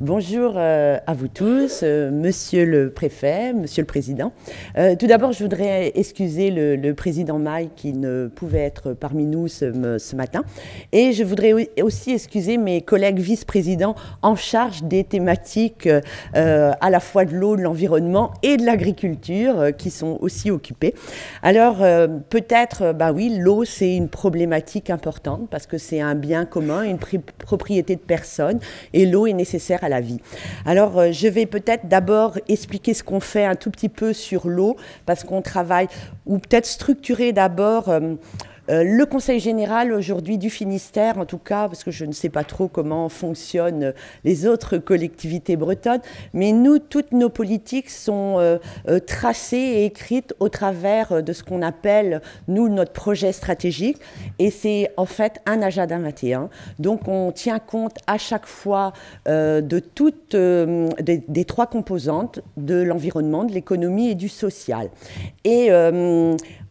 Bonjour à vous tous, monsieur le préfet, monsieur le président. Tout d'abord, je voudrais excuser le président Maille qui ne pouvait être parmi nous ce matin. Et je voudrais aussi excuser mes collègues vice-présidents en charge des thématiques à la fois de l'eau, de l'environnement et de l'agriculture qui sont aussi occupés. Alors, peut-être, oui, l'eau, c'est une problématique importante parce que c'est un bien commun, une propriété de personne et l'eau est nécessaire à la vie. Alors, je vais peut-être d'abord expliquer ce qu'on fait un tout petit peu sur l'eau, parce qu'on travaille, ou peut-être structurer d'abord le Conseil général aujourd'hui du Finistère, en tout cas, parce que je ne sais pas trop comment fonctionnent les autres collectivités bretonnes, mais nous, toutes nos politiques sont tracées et écrites au travers de ce qu'on appelle, nous, notre projet stratégique, et c'est en fait un agenda 21. Donc on tient compte à chaque fois de toutes des trois composantes, de l'environnement, de l'économie et du social. Et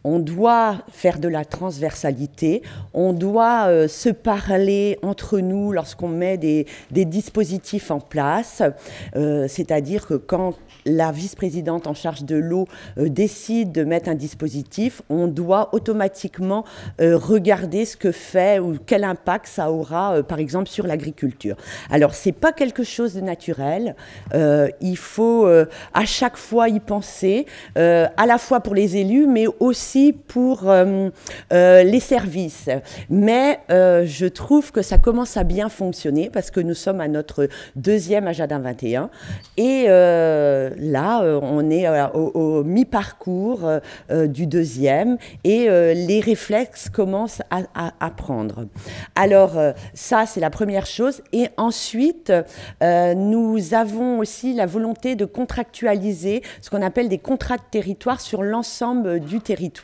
on doit faire de la transversalité, on doit se parler entre nous lorsqu'on met des dispositifs en place, c'est-à-dire que quand la vice-présidente en charge de l'eau décide de mettre un dispositif, on doit automatiquement regarder ce que fait ou quel impact ça aura, par exemple, sur l'agriculture. Alors, c'est pas quelque chose de naturel, il faut à chaque fois y penser, à la fois pour les élus, mais aussi pour les services. Mais je trouve que ça commence à bien fonctionner parce que nous sommes à notre deuxième agenda 21 et là, on est au mi-parcours du deuxième et les réflexes commencent à prendre. Alors, ça, c'est la première chose. Et ensuite, nous avons aussi la volonté de contractualiser ce qu'on appelle des contrats de territoire sur l'ensemble du territoire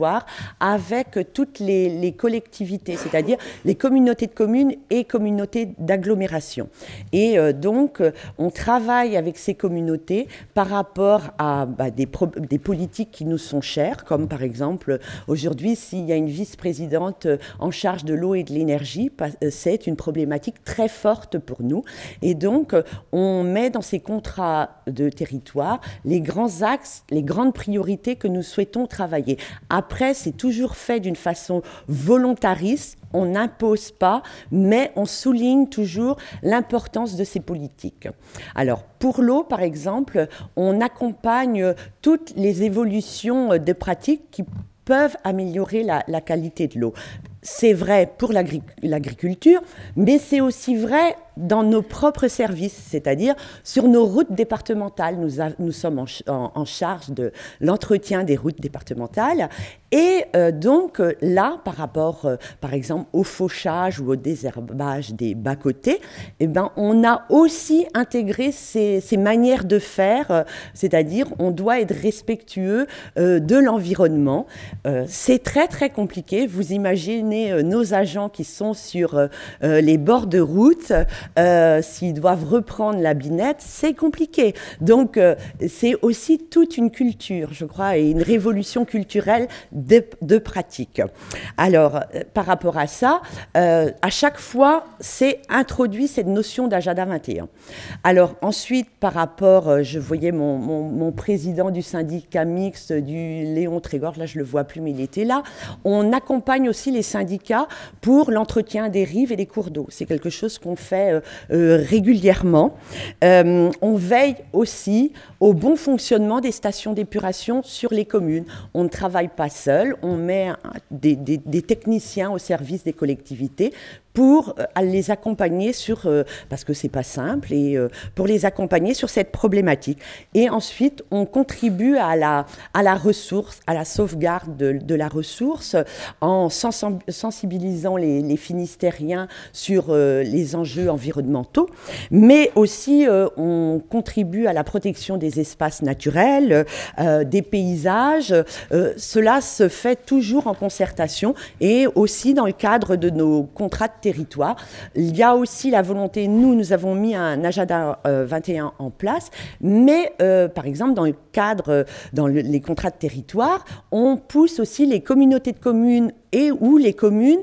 avec toutes les collectivités, c'est-à-dire les communautés de communes et communautés d'agglomération. Et donc, on travaille avec ces communautés par rapport à des politiques qui nous sont chères, comme par exemple, aujourd'hui, s'il y a une vice-présidente en charge de l'eau et de l'énergie, c'est une problématique très forte pour nous. Et donc, on met dans ces contrats de territoire les grands axes, les grandes priorités que nous souhaitons travailler. Après, c'est toujours fait d'une façon volontariste. On n'impose pas, mais on souligne toujours l'importance de ces politiques. Alors, pour l'eau, par exemple, on accompagne toutes les évolutions de pratiques qui peuvent améliorer la qualité de l'eau. C'est vrai pour l'agriculture, mais c'est aussi vrai dans nos propres services, c'est-à-dire sur nos routes départementales. Nous sommes en charge de l'entretien des routes départementales. Et donc là, par rapport, par exemple, au fauchage ou au désherbage des bas-côtés, eh ben, on a aussi intégré ces manières de faire, c'est-à-dire on doit être respectueux de l'environnement. C'est très, très compliqué. Vous imaginez nos agents qui sont sur les bords de route, s'ils doivent reprendre la binette, c'est compliqué. Donc, c'est aussi toute une culture, je crois, et une révolution culturelle de pratique. Alors, par rapport à ça, à chaque fois, c'est introduit cette notion d'agenda 21. Alors, ensuite, par rapport, je voyais mon président du syndicat mixte, du Léon Trégor, là, je ne le vois plus, mais il était là. On accompagne aussi les syndicats pour l'entretien des rives et des cours d'eau. C'est quelque chose qu'on fait régulièrement. On veille aussi au bon fonctionnement des stations d'épuration sur les communes. On ne travaille pas seul, on met des techniciens au service des collectivités pour les accompagner parce que c'est pas simple, et pour les accompagner sur cette problématique. Et ensuite, on contribue à la ressource, à la sauvegarde de la ressource, en sensibilisant les Finistériens sur les enjeux environnementaux, mais aussi on contribue à la protection des espaces naturels, des paysages. Cela se fait toujours en concertation et aussi dans le cadre de nos contrats de territoire. Il y a aussi la volonté, nous avons mis un agenda 21 en place, mais par exemple dans le cadre, les contrats de territoire, on pousse aussi les communautés de communes et ou les communes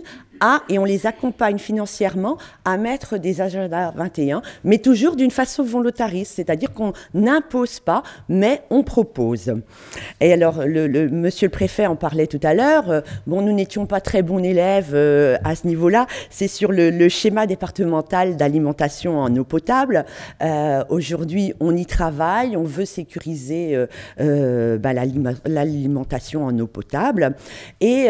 et on les accompagne financièrement à mettre des agendas 21, mais toujours d'une façon volontariste, c'est-à-dire qu'on n'impose pas, mais on propose. Et alors, monsieur le préfet en parlait tout à l'heure, bon, nous n'étions pas très bons élèves à ce niveau-là, c'est sur le schéma départemental d'alimentation en eau potable. Aujourd'hui, on y travaille, on veut sécuriser l'alimentation en eau potable, et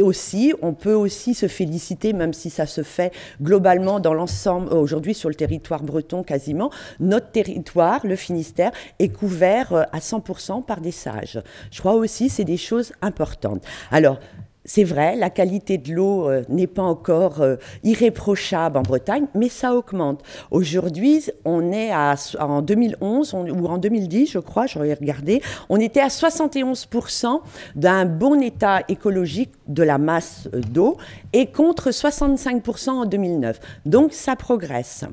aussi, on peut aussi se féliciter, même si ça se fait globalement dans l'ensemble, aujourd'hui sur le territoire breton quasiment, notre territoire, le Finistère, est couvert à 100% par des sages. Je crois aussi c'est des choses importantes. Alors, c'est vrai, la qualité de l'eau n'est pas encore irréprochable en Bretagne, mais ça augmente. Aujourd'hui, on est en 2011 ou en 2010, je crois, j'aurais regardé, on était à 71% d'un bon état écologique de la masse d'eau et contre 65% en 2009. Donc, ça progresse.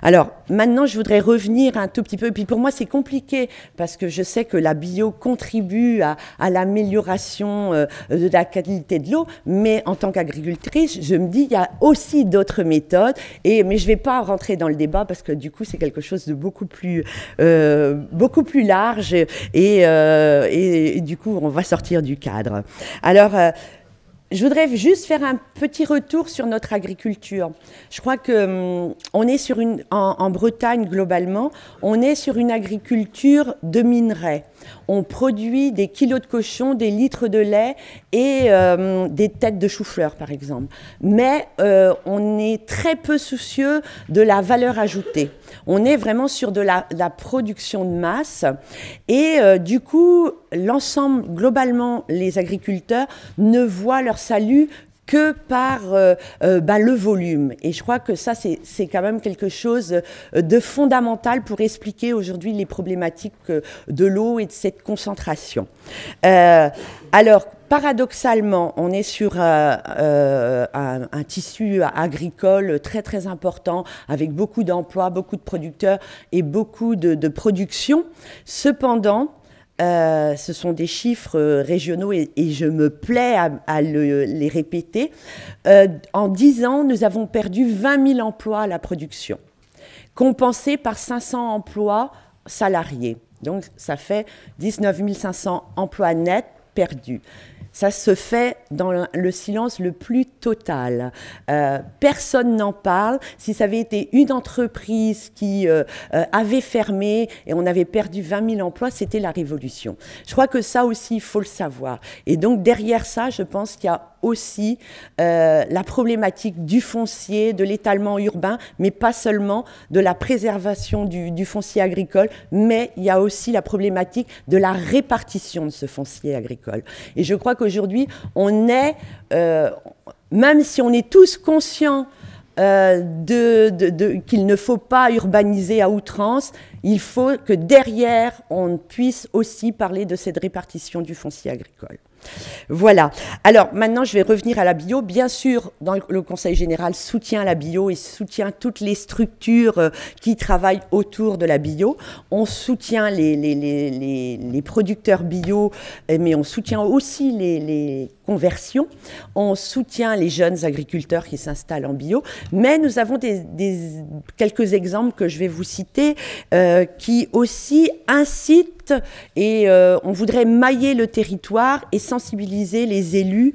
Alors, maintenant, je voudrais revenir un tout petit peu. Et puis, pour moi, c'est compliqué parce que je sais que la bio contribue à l'amélioration de la qualité de l'eau, mais en tant qu'agricultrice, je me dis il y a aussi d'autres méthodes, mais je ne vais pas rentrer dans le débat parce que du coup c'est quelque chose de beaucoup plus large et du coup on va sortir du cadre. Alors, je voudrais juste faire un petit retour sur notre agriculture. Je crois que on est en Bretagne globalement, on est sur une agriculture de minerais. On produit des kilos de cochon, des litres de lait et des têtes de chou-fleur, par exemple. Mais on est très peu soucieux de la valeur ajoutée. On est vraiment sur de la production de masse. Et du coup, l'ensemble, globalement, les agriculteurs ne voient leur salut que par le volume. Et je crois que ça, c'est quand même quelque chose de fondamental pour expliquer aujourd'hui les problématiques de l'eau et de cette concentration. Alors, paradoxalement, on est sur un tissu agricole très, très important, avec beaucoup d'emplois, beaucoup de producteurs et beaucoup de production. Cependant, ce sont des chiffres régionaux et je me plais à les répéter. En 10 ans, nous avons perdu 20 000 emplois à la production, compensés par 500 emplois salariés. Donc, ça fait 19 500 emplois nets perdus. Ça se fait dans le silence le plus total. Personne n'en parle. Si ça avait été une entreprise qui avait fermé et on avait perdu 20 000 emplois, c'était la révolution. Je crois que ça aussi, il faut le savoir. Et donc, derrière ça, je pense qu'il y a aussi la problématique du foncier, de l'étalement urbain, mais pas seulement de la préservation du foncier agricole, mais il y a aussi la problématique de la répartition de ce foncier agricole. Et je crois qu'aujourd'hui, on est, même si on est tous conscients qu'il ne faut pas urbaniser à outrance, il faut que derrière, on puisse aussi parler de cette répartition du foncier agricole. Voilà. Alors maintenant, je vais revenir à la bio. Bien sûr, dans le Conseil général soutient la bio et soutient toutes les structures qui travaillent autour de la bio. On soutient les producteurs bio, mais on soutient aussi les conversions. On soutient les jeunes agriculteurs qui s'installent en bio. Mais nous avons quelques exemples que je vais vous citer qui aussi incitent et on voudrait mailler le territoire et sensibiliser les élus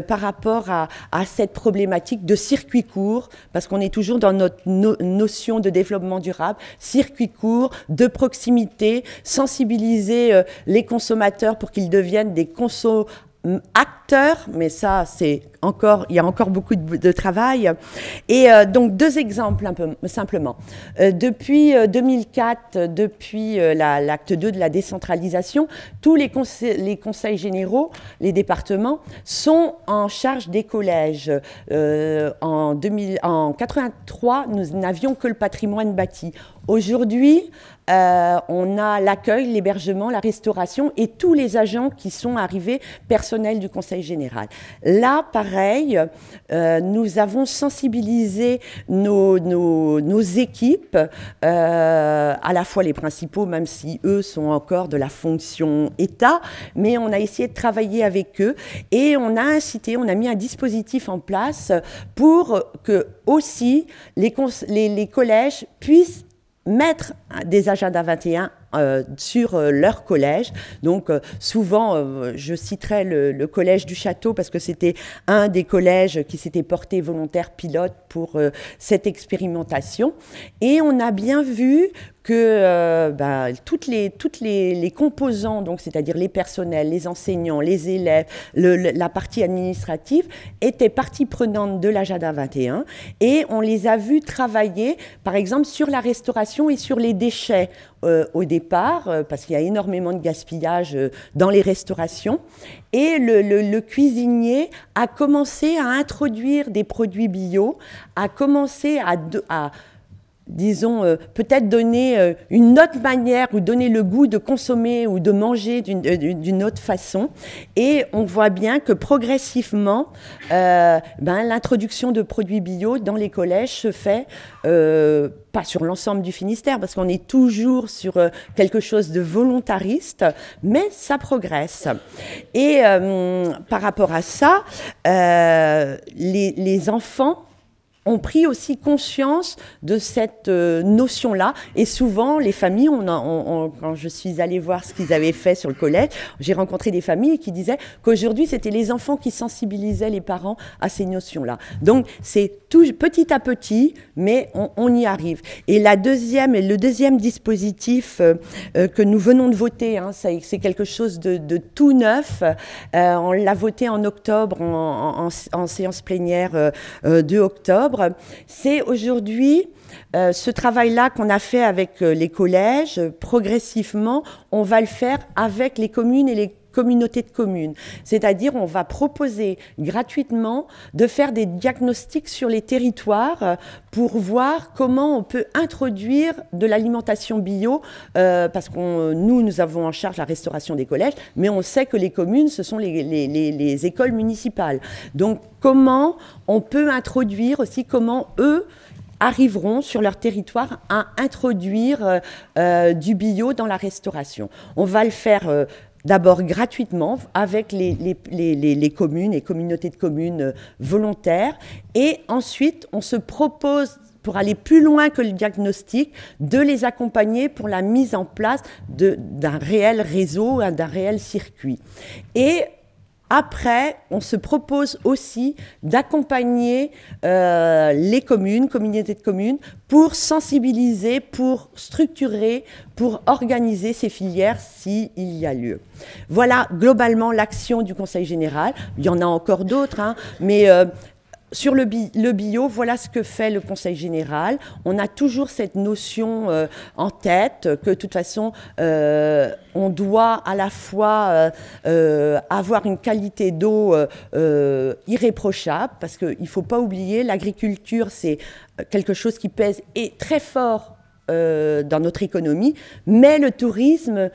par rapport à cette problématique de circuit court, parce qu'on est toujours dans notre notion de développement durable, circuit court, de proximité, sensibiliser les consommateurs pour qu'ils deviennent des acteurs, mais ça, il y a encore beaucoup de travail. Et donc, 2 exemples, un peu simplement. Depuis 2004, depuis l'acte 2 de la décentralisation, tous les conseils généraux, les départements, sont en charge des collèges. En 83, nous n'avions que le patrimoine bâti. Aujourd'hui, on a l'accueil, l'hébergement, la restauration et tous les agents qui sont arrivés, personnels du Conseil général. Là, pareil, nous avons sensibilisé nos équipes, à la fois les principaux, même si eux sont encore de la fonction État, mais on a essayé de travailler avec eux et on a incité, on a mis un dispositif en place pour que aussi les collèges puissent mettre des agendas 21 sur leur collège. Donc souvent, je citerai le collège du Château parce que c'était un des collèges qui s'était porté volontaire pilote pour cette expérimentation. Et on a bien vu que toutes les composants, donc c'est-à-dire les personnels, les enseignants, les élèves, la partie administrative, étaient partie prenante de l'agenda 21 et on les a vus travailler, par exemple, sur la restauration et sur les déchets au départ, parce qu'il y a énormément de gaspillage dans les restaurations. Et le cuisinier a commencé à introduire des produits bio, a commencé à disons, peut-être donner une autre manière ou donner le goût de consommer ou de manger d'une autre façon. Et on voit bien que progressivement, l'introduction de produits bio dans les collèges se fait, pas sur l'ensemble du Finistère, parce qu'on est toujours sur quelque chose de volontariste, mais ça progresse. Et par rapport à ça, les enfants ont pris aussi conscience de cette notion-là. Et souvent, les familles, quand je suis allée voir ce qu'ils avaient fait sur le collège, j'ai rencontré des familles qui disaient qu'aujourd'hui, c'était les enfants qui sensibilisaient les parents à ces notions-là. Donc, c'est tout petit à petit, mais on y arrive. Et le deuxième dispositif que nous venons de voter, hein, c'est quelque chose de tout neuf. On l'a voté en octobre, en séance plénière 2 octobre. C'est aujourd'hui ce travail-là qu'on a fait avec les collèges. Progressivement, on va le faire avec les communes et les communautés de communes. C'est-à-dire, on va proposer gratuitement de faire des diagnostics sur les territoires pour voir comment on peut introduire de l'alimentation bio, parce que nous avons en charge la restauration des collèges, mais on sait que les communes, ce sont les écoles municipales. Donc, comment on peut introduire aussi, comment eux arriveront sur leur territoire à introduire du bio dans la restauration. On va le faire d'abord gratuitement avec les communes et communautés de communes volontaires. Et ensuite, on se propose, pour aller plus loin que le diagnostic, de les accompagner pour la mise en place d'un réel réseau, d'un réel circuit. Et après, on se propose aussi d'accompagner les communes, communautés de communes, pour sensibiliser, pour structurer, pour organiser ces filières s'il y a lieu. Voilà globalement l'action du Conseil général. Il y en a encore d'autres, hein, mais sur le bio, voilà ce que fait le Conseil général. On a toujours cette notion en tête que de toute façon, on doit à la fois avoir une qualité d'eau irréprochable, parce qu'il ne faut pas oublier, l'agriculture, c'est quelque chose qui pèse et très fort dans notre économie, mais le tourisme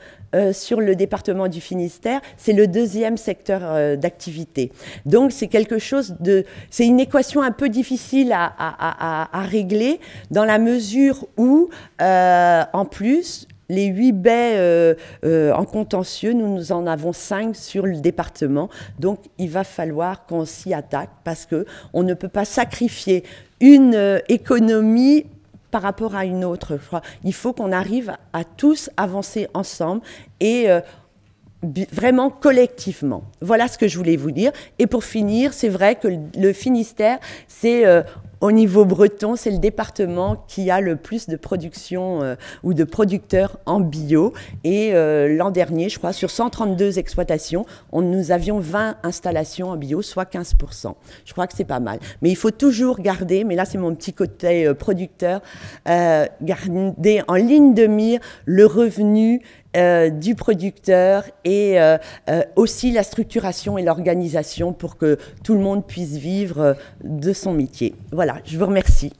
sur le département du Finistère, c'est le deuxième secteur d'activité. Donc c'est quelque chose c'est une équation un peu difficile à régler, dans la mesure où, en plus, les 8 baies en contentieux, nous en avons 5 sur le département. Donc, il va falloir qu'on s'y attaque parce qu'on ne peut pas sacrifier une économie par rapport à une autre. Il faut qu'on arrive à tous avancer ensemble et vraiment collectivement. Voilà ce que je voulais vous dire. Et pour finir, c'est vrai que le Finistère, c'est au niveau breton, c'est le département qui a le plus de production ou de producteurs en bio. Et l'an dernier, je crois, sur 132 exploitations, nous avions 20 installations en bio, soit 15%. Je crois que c'est pas mal. Mais il faut toujours garder, mais là c'est mon petit côté producteur, garder en ligne de mire le revenu du producteur et aussi la structuration et l'organisation pour que tout le monde puisse vivre de son métier. Voilà, je vous remercie.